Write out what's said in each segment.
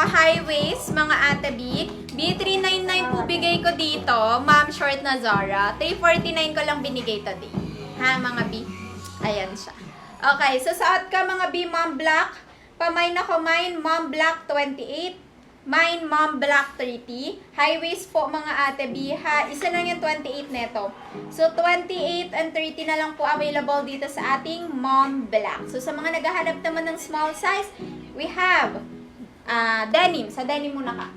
High waist, mga ate B. B399 po bigay ko dito. Ma'am, short na Zara. 349 ko lang binigay today. Ha, mga B? Ayan siya. Okay, so suot ka mga B, mom black. Pamain ako, mine, mom black 28. Mine, mom black 30. High waist po mga ate B, ha. Isa lang yung 28 neto. So, 28 and 30 na lang po available dito sa ating mom black. So, sa mga naghahanap naman ng small size, we have denim. Sa denim muna ka.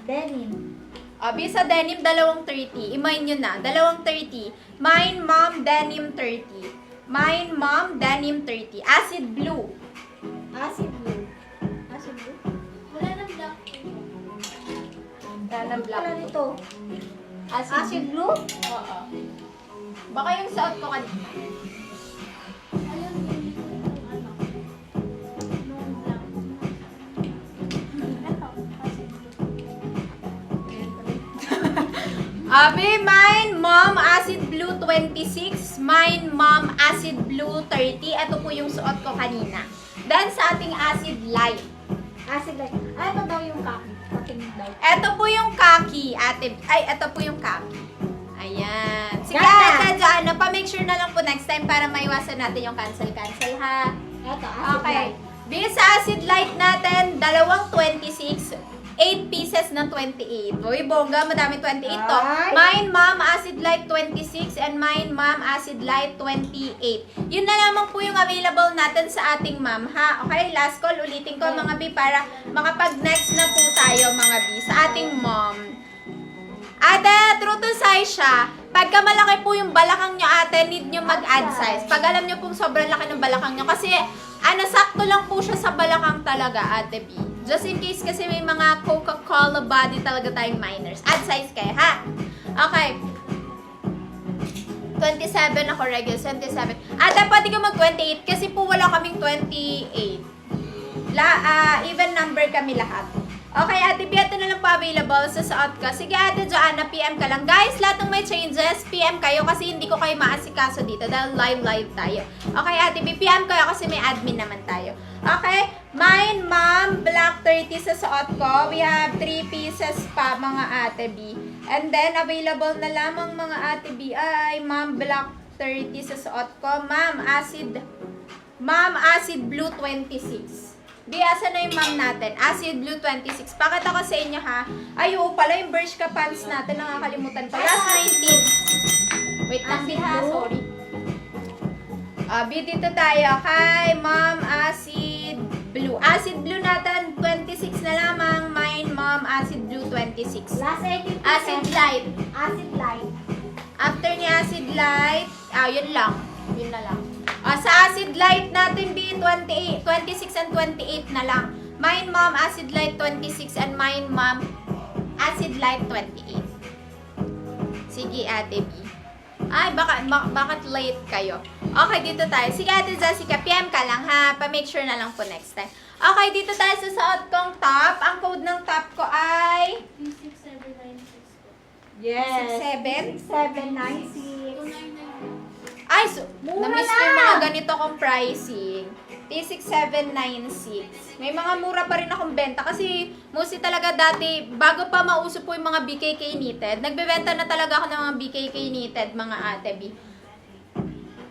Denim. Abi sa denim, dalawang 30. I-mine nyo na. Dalawang 30. Mine, mom, denim 30. Mine, mom, denim 30. Acid blue. Acid blue. Acid blue? Wala nang black. Wala ng black. Wala nito. Acid blue? Oo. Baka yung suot ko kanina. Alam mo yung ano. Nung black. Ito. Acid blue. Abi, mine, mom, acid blue 26. Mine, mom, acid blue 30. Ito po yung suot ko kanina. Then, sa ating acid light. Acid light. Ah, ito daw yung kaki. Kating light. Ito po yung kaki, ate. Ay, ito po yung kaki. Ayan. Sige, Ganda. ate, Joanna, pa-make sure na lang po next time para maiwasan natin yung cancel-cancel, ha? Ito, acid Okay. light. Bis sa acid light natin, dalawang 26, 8 pieces ng 28. Uy, bongga, madami 28 to. Ay. Mine, ma'am, acid light 26 and mine, ma'am, acid light 28. Yun na lamang po yung available natin sa ating ma'am, ha? Okay, last call, ulitin ko mga B para makapag-next na po tayo mga B sa ating mom. Ate, true to size siya. Pagka malaki po yung balakang nyo, ate, need nyo mag-add size. Pag alam nyo pong sobrang laki ng balakang nyo. Kasi, sakto lang po siya sa balakang talaga, ate B. Just in case kasi may mga Coca-Cola body talaga tayong minors. Add size kayo, ha? Okay. 27 ako, regular. 27. Ate, pwede ka mag-28 kasi po wala kaming 28. Even number kami lahat. Okay, ate B, ito na lang po available sa suot ka. Sige, ate Joanna, PM ka lang. Guys, lahat ng may changes, PM kayo kasi hindi ko kayo maasikaso dito dahil live tayo. Okay, ate B, PM kayo kasi may admin naman tayo. Okay, mine, ma'am, black 30 sa suot ko. We have 3 pieces pa, mga ate B. And then, available na lamang mga ate B ay ma'am, black 30 sa suot ko. Ma'am, acid blue 26. Di, asa na yung ma'am natin? Acid blue 26. Pakita ko sa inyo, ha? Ay, oo pala, yung Bershka pants natin. Nakakalimutan pa. Last 19. Wait lang, ha? Sorry. Abi, dito tayo. Kay ma'am, acid blue. Acid blue natin, 26 na lamang. Mine, ma'am, acid blue 26. Last 18%. Acid light. Acid light. After ni acid light, yun lang. Yun na lang. Sa acid light natin, B, 26 and 28 na lang. Mine, mom, acid light 26 and mine, mom, acid light 28. Sige, ate B. Ay, bakit late kayo? Okay, dito tayo. Sige, ate Jessica, PM ka lang, ha? Pa-make sure na lang po next time. Okay, dito tayo sa suot kong top. Ang code ng top ko ay... 36796 po. Yes. 67? 6796. 299. Ay, so, Mura na-miss na! ko yung mga ganito kong pricing. P6796. May mga mura pa rin akong benta kasi mostly talaga dati, bago pa mauso po yung mga BKK knitted, nagbebenta na talaga ako ng mga BKK knitted, mga ate B.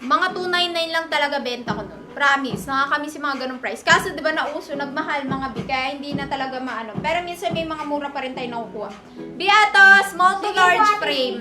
Mga 299 lang talaga benta ko nun. Promise, nakakamiss yung mga ganong price. Kaso di ba nauso, nagmahal mga B, kaya hindi na talaga maano. Pero minsan may mga mura pa rin tayo nakukuha. Beato, small to large frame.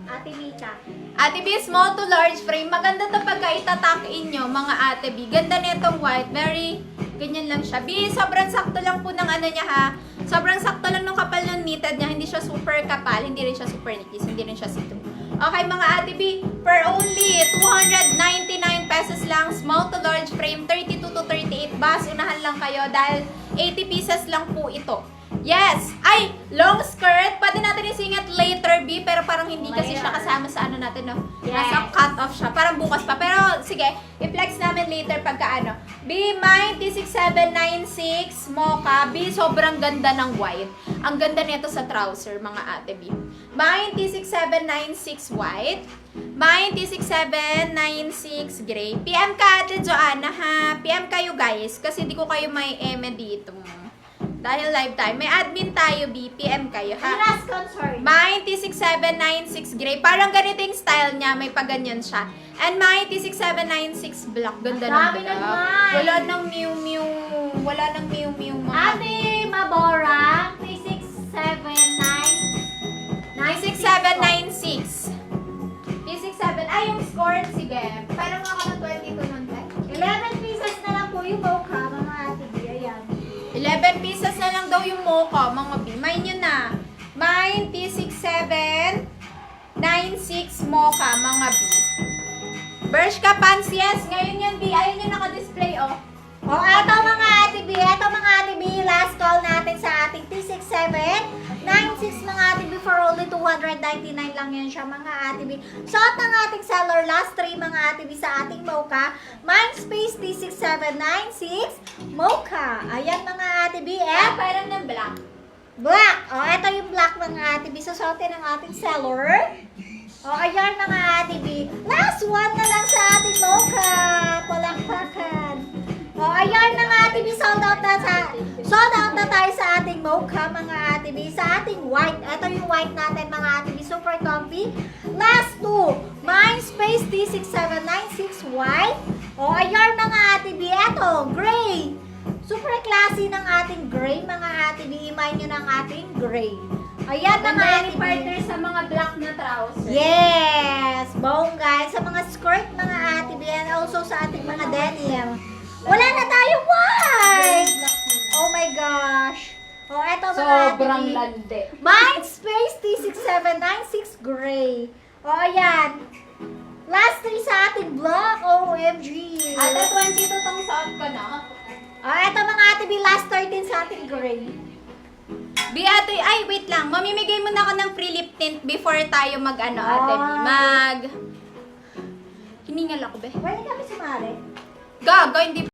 Ate Mika. Ate B, small to large frame. Maganda to pagka itatak inyo, mga ate B. Ganda nitong white. Very, ganyan lang siya. B, sobrang sakto lang po ng ano niya, ha. Sobrang sakto lang ng kapal ng knitted niya. Hindi siya super kapal. Hindi rin siya super nipis. Hindi rin siya see-through. Okay, mga ate B, for only 299 pesos lang. Small to large frame. 32 to 38. Bas, unahan lang kayo dahil 80 pieces lang po ito. Yes! Ay! Long skirt! Pwede natin isingat later, B, pero parang hindi kasi siya kasama sa ano natin, no? Yes. Nasa cut-off siya. Parang bukas pa. Pero, sige, i-flex namin later pagka ano. B, mine, T6796, mocha. B, sobrang ganda ng white. Ang ganda nito sa trouser, mga ate B. 96796 white. 96796 gray. PM ka Ate Joanna ha. PM kayo guys. Kasi di ko kayo may eme dito. Dahil live tayo. May admin tayo, B. PM kayo Ay, ha. last concern. 96796 gray. Parang ganito yung style niya. May paganyan siya. And 96796 black. Ganda ng Dami black. naman. Wala nang Miu Miu. Wala nang Miu Miu mga. Ate Mabora, 3679. 96796. P67. Ay, yung score. Sige. Parang ako ng 22 nun, te. 11 pieces na lang po yung mocha, mga ate B. Ayan. 11 pieces na lang daw yung mocha, mga B. Mine yun na. Mine, T6796 mocha, mga B. Bershka pants, yes. Ngayon yan, B. Ayun yung naka-display, oh. O, eto mga ate B. Eto mga ate B. Last call natin sa ating T6796 mga ate B for only 299 lang yan siya mga ate B. Suot ng ating seller last 3 mga ate B sa ating mocha. Mindspace T6796 mocha. Ayan mga ate B. Ah, And parang ng black. black. O, eto yung black mga ate B. Susuotin ng ating seller. O, ayan mga ate B. Last one na lang sa ating mocha. Palakpakan. O, ayan mga ate B. Sold out na tayo sa ating mocha mga ate B. Sa ating white. Ito yung white natin mga ate B. Super comfy. Last two. Mindspace T6796 white. O, ayan mga ate B. Ito, gray. Super classy ng ating gray mga ate B. Imay nyo ng ating gray. Ayan mga Ganda ate ni B. partner sa mga black na trousers. Yes! Bongga. Sa mga skirt, mga ate B, and also sa ating mga denim. Wala na tayo white! Oh my gosh! Oh, eto mga Sobrang ate B. landi. Mindspace T6796 gray. Oh, ayan. Last 3 sa ating black. OMG. Ate, 22 tong suot ko na. Oh, eto mga ate B, last 13 sa ating gray. B, ate, ay, wait lang. Mamimigay muna ako ng free lip tint before tayo mag-ano, ate B. Hiningal ako, be. Pwede kami sumali? Gaga, hindi